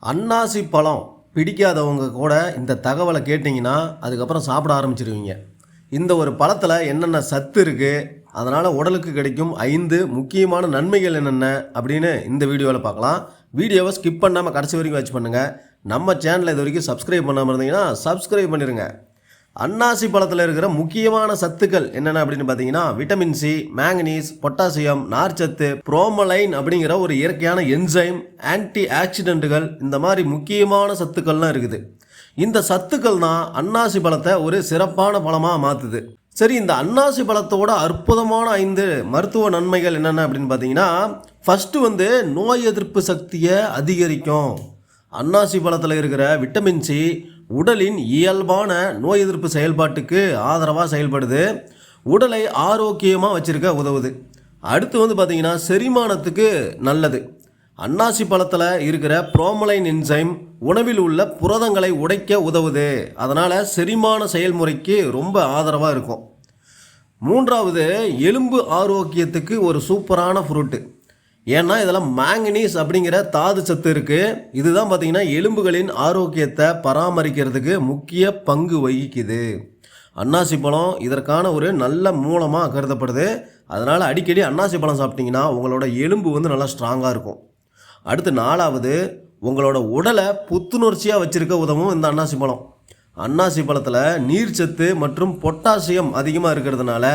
அன்னாசி பழம் பிடிக்காதவங்க கூட இந்த தகவலை கேட்டிங்கன்னா அதுக்கப்புறம் சாப்பிட ஆரம்பிச்சிருவீங்க. இந்த ஒரு பழத்தில் என்னென்ன சத்து இருக்குது, அதனால் உடலுக்கு கிடைக்கும் 5 முக்கியமான நன்மைகள் என்னென்ன அப்படின்னு இந்த வீடியோவில் பார்க்கலாம். வீடியோவை ஸ்கிப் பண்ணாமல் கடைசி வரைக்கும் வாட்ச் பண்ணுங்கள். நம்ம சேனலை இது வரைக்கும் சப்ஸ்கிரைப் பண்ணாமல் இருந்தீங்கன்னா சப்ஸ்கிரைப் பண்ணிடுங்க. அன்னாசி பழத்தில் இருக்கிற முக்கியமான சத்துக்கள் என்னென்ன அப்படின்னு பார்த்தீங்கன்னா விட்டமின் சி, மேங்கனீஸ், பொட்டாசியம், நார்ச்சத்து, புரோமலைன் அப்படிங்கிற ஒரு இயற்கையான என்சைம், ஆன்டி ஆக்சிடென்ட்டுகள், இந்த மாதிரி முக்கியமான சத்துக்கள்லாம் இருக்குது. இந்த சத்துக்கள் தான் அன்னாசி பழத்தை ஒரு சிறப்பான பழமாக மாற்றுது. சரி, இந்த அன்னாசி பழத்தோட அற்புதமான 5 மருத்துவ நன்மைகள் என்னென்ன அப்படின்னு பார்த்தீங்கன்னா, ஃபஸ்ட்டு நோய் எதிர்ப்பு சக்தியை அதிகரிக்கும். அன்னாசி பழத்தில் இருக்கிற விட்டமின் சி உடலின் இயல்பான நோய் எதிர்ப்பு செயல்பாட்டுக்கு ஆதரவாக செயல்படுது. உடலை ஆரோக்கியமாக வச்சுருக்க உதவுது. அடுத்து பார்த்தீங்கன்னா செரிமானத்துக்கு நல்லது. அன்னாசி பழத்தில் இருக்கிற புரோமலைன் என்சைம் உணவில் உள்ள புரதங்களை உடைக்க உதவுது. அதனால் செரிமான செயல்முறைக்கு ரொம்ப ஆதரவாக இருக்கும். 3வது, எலும்பு ஆரோக்கியத்துக்கு ஒரு சூப்பரான ஃப்ரூட்டு. ஏன்னா இதில் மேங்கனீஸ் அப்படிங்கிற தாது சத்து இருக்குது. இதுதான் பார்த்திங்கன்னா எலும்புகளின் ஆரோக்கியத்தை பராமரிக்கிறதுக்கு முக்கிய பங்கு வகிக்குது. அன்னாசி பழம் இதற்கான ஒரு நல்ல மூலமாக கருதப்படுது. அதனால் அடிக்கடி அன்னாசி பழம் சாப்பிட்டிங்கன்னா உங்களோட எலும்பு நல்லா ஸ்ட்ராங்காக இருக்கும். அடுத்து 4வது, உங்களோட உடலை புத்துணர்ச்சியாக வச்சுருக்க உதவும் இந்த அன்னாசி பழம். அன்னாசி பழத்தில் நீர்ச்சத்து மற்றும் பொட்டாசியம் அதிகமாக இருக்கிறதுனால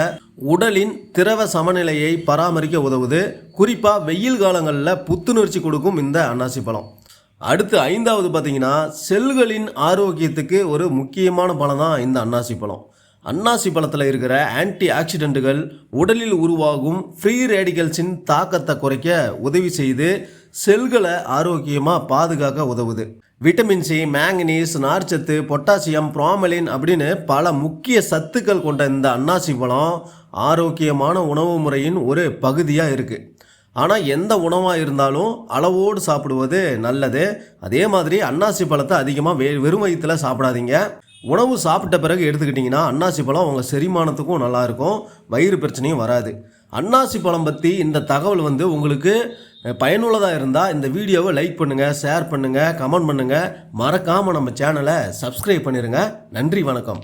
உடலின் திரவ சமநிலையை பராமரிக்க உதவுது. குறிப்பாக வெயில் காலங்களில் புத்துணர்ச்சி கொடுக்கும் இந்த அன்னாசி பழம். அடுத்து 5வது பார்த்தீங்கன்னா செல்களின் ஆரோக்கியத்துக்கு ஒரு முக்கியமான பழம் தான் இந்த அன்னாசி பழம். அன்னாசி பழத்தில் இருக்கிற ஆன்டி ஆக்சிடென்ட்டுகள் உடலில் உருவாகும் ஃப்ரீ ரேடிக்கல்ஸின் தாக்கத்தை குறைக்க உதவி செய்து செல்களை ஆரோக்கியமாக பாதுகாக்க உதவுது. விட்டமின் சி, மேங்கனீஸ், நார்ச்சத்து, பொட்டாசியம், புரோமலின் அப்படின்னு பல முக்கிய சத்துக்கள் கொண்ட இந்த அன்னாசி பழம் ஆரோக்கியமான உணவு முறையின் ஒரு பகுதியாக இருக்குது. ஆனால் எந்த உணவாக இருந்தாலும் அளவோடு சாப்பிடுவது நல்லது. அதே மாதிரி அன்னாசி பழத்தை அதிகமாக வெறும் வயிற்றில் சாப்பிடாதீங்க. உணவு சாப்பிட்ட பிறகு எடுத்துக்கிட்டிங்கன்னா அன்னாசி பழம் உங்கள் செரிமானத்துக்கும் நல்லாயிருக்கும், வயிறு பிரச்சனையும் வராது. அன்னாசி பழம் பற்றி இந்த தகவல் உங்களுக்கு பயனுள்ளதாக இருந்தால் இந்த வீடியோவை லைக் பண்ணுங்கள், ஷேர் பண்ணுங்கள், கமெண்ட் பண்ணுங்கள். மறக்காமல் நம்ம சேனலை சப்ஸ்கிரைப் பண்ணிடுங்க. நன்றி, வணக்கம்.